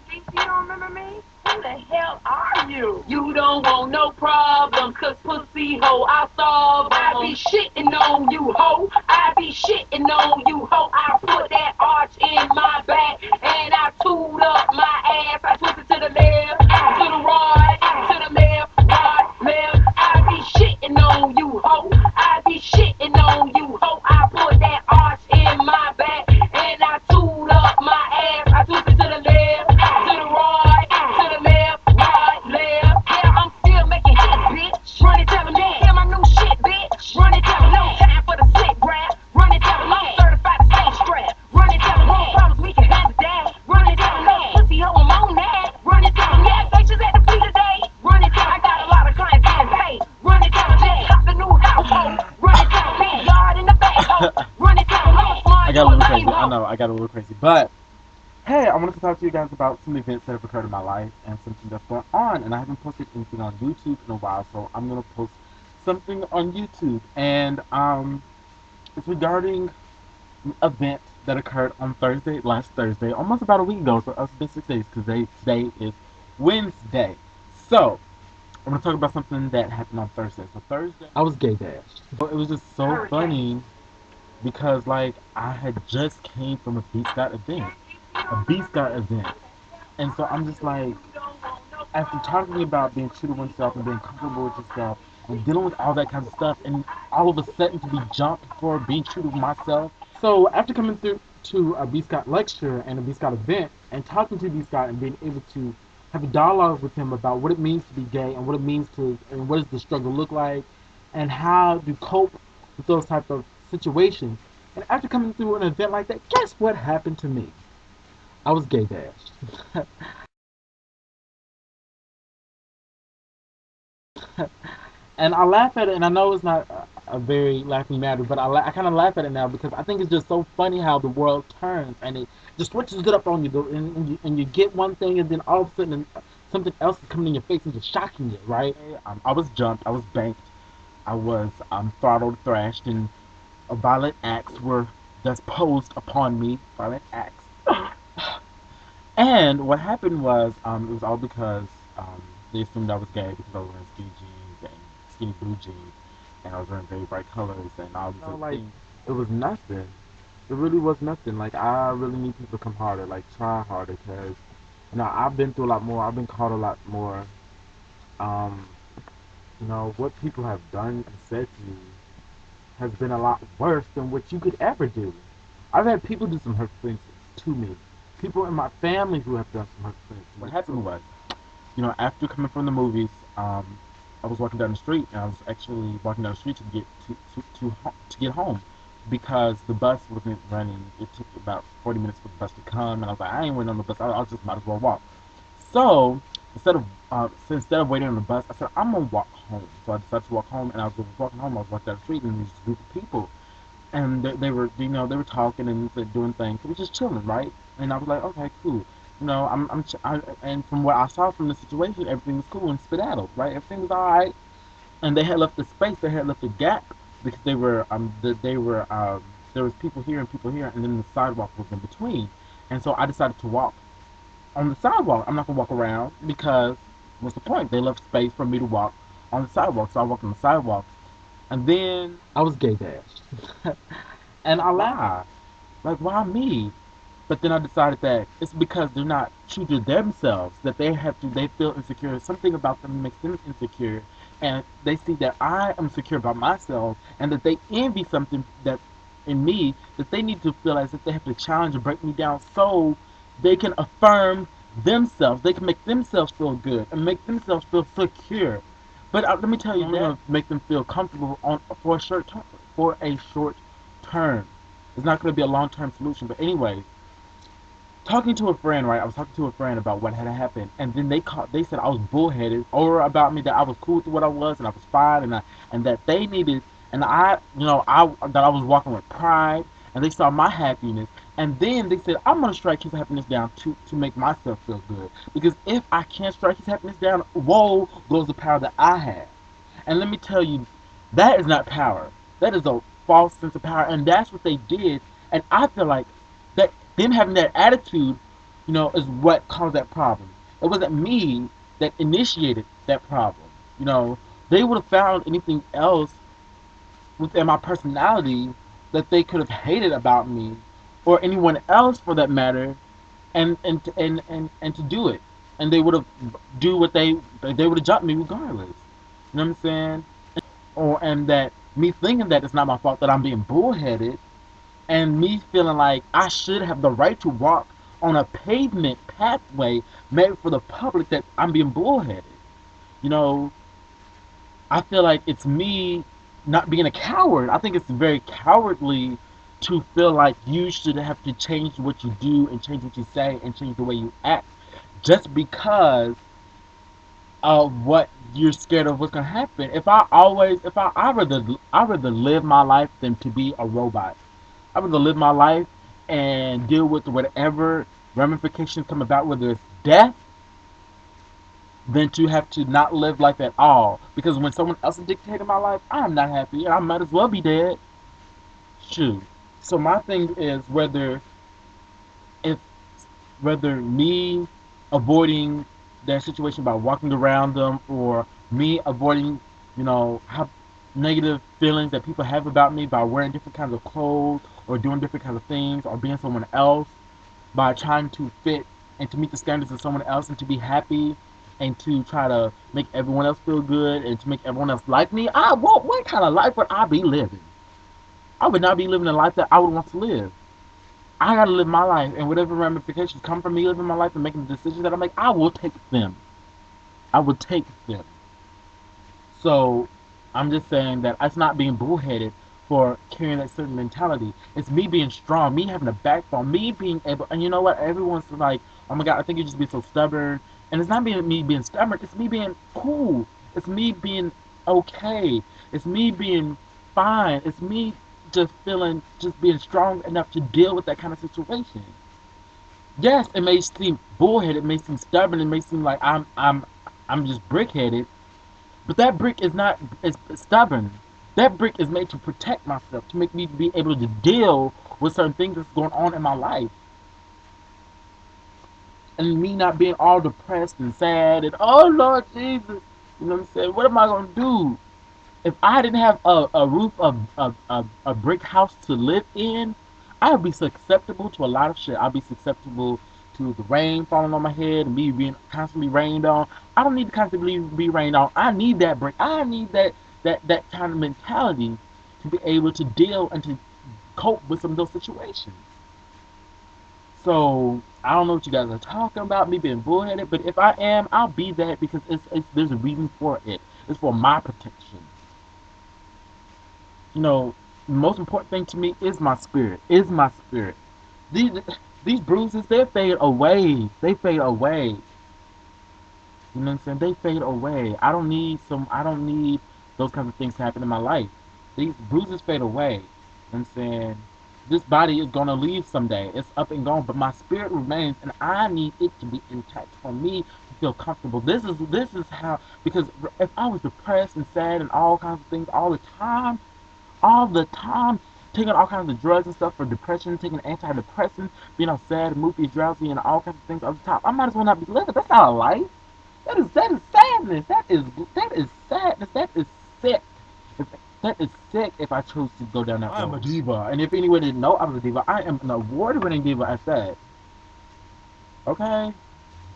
think you don't remember me? Who the hell are you? You don't want no problems, cause pussy hoe, I solve. I be shitting on you, hoe. I be shitting on you, hoe. I put that arch in my back, and I toot up my ass. I twist it to the left, to the right, to the left, right, left. I be shitting on you, hoe. I be shitting on you, hoe. I put that arch in my back, and I toot up my ass. I twist it to the left, to the right, to the left, right, left. Yeah, I'm still making hits, bitch. Run it, tell them that. Hear my new shit, bitch. Run it, tell them no time for the slick grab. Run it, tell them I'm certified to stay strap. Run it, tell them no problems, we can handle that. Run it, tell them no pussy hoe, I'm on that. Run it, tell them yeah, bitches at the fleet today. Run it, tell them I got a lot of clients getting paid. Run it, tell them just cop the new household. Run it, tell them big yard in the back hole. Run it, tell them I'm smart, I got a little crazy. I know, I got a little crazy. But, hey, I wanted to talk to you guys about some events that have occurred in my life and something that's going on. And I haven't posted anything on YouTube in a while, so I'm going to post something on YouTube. And it's regarding an event that occurred on Thursday, last Thursday, almost about a week ago. So it's been 6 days because today is Wednesday. So, I'm going to talk about something that happened on Thursday. So Thursday, I was gay bashed. So it was just so funny because like I had just came from a B Scott event, and so I'm just like, after talking about being true to oneself and being comfortable with yourself and dealing with all that kind of stuff, and all of a sudden to be jumped for being true to myself. So after coming through to a B Scott lecture and a B Scott event and talking to B Scott and being able to have a dialogue with him about what it means to be gay and what it means to and what does the struggle look like and how to cope with those type of situations. And after coming through an event like that, guess what happened to me? I was gay bashed. And I laugh at it, and I know it's not a very laughing matter, but I kind of laugh at it now because I think it's just so funny how the world turns and it just switches it up on you, and you get one thing, and then all of a sudden something else is coming in your face and just shocking you, right? I was jumped, I was banked, I was throttled, thrashed, and violent acts were thus posed upon me, violent acts. And what happened was, it was all because they assumed I was gay because I was wearing skinny jeans and skinny blue jeans, and I was wearing very bright colors and all these other things. It was nothing. It really was nothing. Like, I really need people to come harder, like try harder, because I've been through a lot more. I've been caught a lot more. Um, what people have done and said to you has been a lot worse than what you could ever do. I've had people do some hurtful things to me. People in my family who have done some hurtful things to me. What happened was, after coming from the movies, I was walking down the street, and I was actually walking down the street to get home because the bus wasn't running. It took about 40 minutes for the bus to come, and I was like, I ain't waiting on the bus. I just might as well walk. So instead of waiting on the bus, I said I'm gonna walk home. So I decided to walk home, and I was walking home. I was walking down the street, and there was a group of people, and they were they were talking and doing things. It was just chilling, right? And I was like, okay, cool. And from what I saw from the situation, everything was cool and skedaddled, right? Everything was all right, and they had left the space, they had left the gap because there was people here and people here, and then the sidewalk was in between, and so I decided to walk on the sidewalk. I'm not gonna walk around because what's the point? They left space for me to walk on the sidewalk, so I walked on the sidewalk, and then I was gay bashed, and I laughed, like why me? But then I decided that it's because they're not true to themselves, that they feel insecure. Something about them makes them insecure. And they see that I am secure about myself and that they envy something that in me that they need to feel as if they have to challenge and break me down so they can affirm themselves. They can make themselves feel good and make themselves feel secure. But let me tell you, they're going to make them feel comfortable for a short term. For a short term. It's not going to be a long-term solution. But anyways, talking to a friend, right? I was talking to a friend about what had happened, and then they said I was bullheaded, or about me that I was cool with what I was, and I was fine, and that they needed, and that I was walking with pride, and they saw my happiness, and then they said I'm gonna strike his happiness down to make myself feel good, because if I can't strike his happiness down, whoa goes the power that I have, and let me tell you, that is not power. That is a false sense of power, and that's what they did, and I feel like that them having that attitude is what caused that problem. It wasn't me that initiated that problem. You know, they would have found anything else within my personality that they could have hated about me, or anyone else for that matter, and to do it, and they would have do what they would have jumped me regardless. You know what I'm saying? And that me thinking that it's not my fault that I'm being bullheaded, and me feeling like I should have the right to walk on a pavement pathway made for the public, that I'm being bullheaded. You know, I feel like it's me not being a coward. I think it's very cowardly to feel like you should have to change what you do and change what you say and change the way you act just because of what you're scared of what's gonna happen. If I rather live my life than to be a robot. I rather live my life and deal with whatever ramifications come about, whether it's death, than to have to not live life at all. Because when someone else is dictating my life, I'm not happy, and I might as well be dead. Shoot. So my thing is if whether me avoiding that situation by walking around them, or me avoiding, have negative feelings that people have about me by wearing different kinds of clothes or doing different kinds of things or being someone else, by trying to fit and to meet the standards of someone else and to be happy and to try to make everyone else feel good and to make everyone else like me. What kind of life would I be living? I would not be living a life that I would want to live. I gotta live my life, and whatever ramifications come from me living my life and making the decisions that I make, I will take them. I will take them. So I'm just saying that it's not being bullheaded for carrying that certain mentality. It's me being strong, me having a backbone, me being able. And you know what? Everyone's like, "Oh my God, I think you just be so stubborn." And it's not being me being stubborn. It's me being cool. It's me being okay. It's me being fine. It's me just being strong enough to deal with that kind of situation. Yes, it may seem bullheaded, it may seem stubborn, it may seem like I'm just brick-headed, but that brick is stubborn. That brick is made to protect myself, to make me be able to deal with certain things that's going on in my life. And me not being all depressed and sad and, oh Lord Jesus, you know what I'm saying? What am I gonna do? If I didn't have a roof of a brick house to live in, I would be susceptible to a lot of shit. I'd be susceptible to the rain falling on my head and me being constantly rained on. I don't need to constantly be rained on. I need that brick. I need that kind of mentality to be able to deal and to cope with some of those situations. So I don't know what you guys are talking about, me being bullheaded, but if I am, I'll be that because there's a reason for it. It's for my protection. You know, the most important thing to me is my spirit. Is my spirit. These these bruises, they fade away. They fade away. You know what I'm saying? They fade away. I don't need those kinds of things to happen in my life. These bruises fade away. You know what I'm saying? This body is gonna leave someday. It's up and gone, but my spirit remains, and I need it to be intact for me to feel comfortable. This is how, because if I was depressed and sad and all kinds of things all the time, taking all kinds of drugs and stuff for depression, taking antidepressants, being all sad, moody, drowsy, and all kinds of things all the time. I might as well not be living. That's not a life. That is sadness. That is sadness. That is sick. That is sick if I choose to go down that road. I'm a diva. And if anyone didn't know I was a diva, I am an award-winning diva at that. Okay?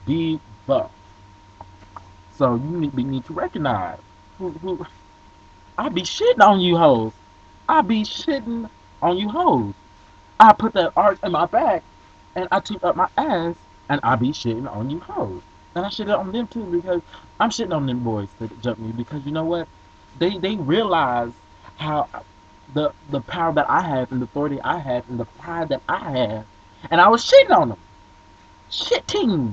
Diva. So we need to recognize who I be shitting on you hoes. I be shitting on you hoes. I put that arch in my back and I took up my ass and I be shitting on you hoes. And I shit on them too because I'm shitting on them boys that jump me because you know what? They realize how the power that I have and the authority I have and the pride that I have. And I was shitting on them. Shitting.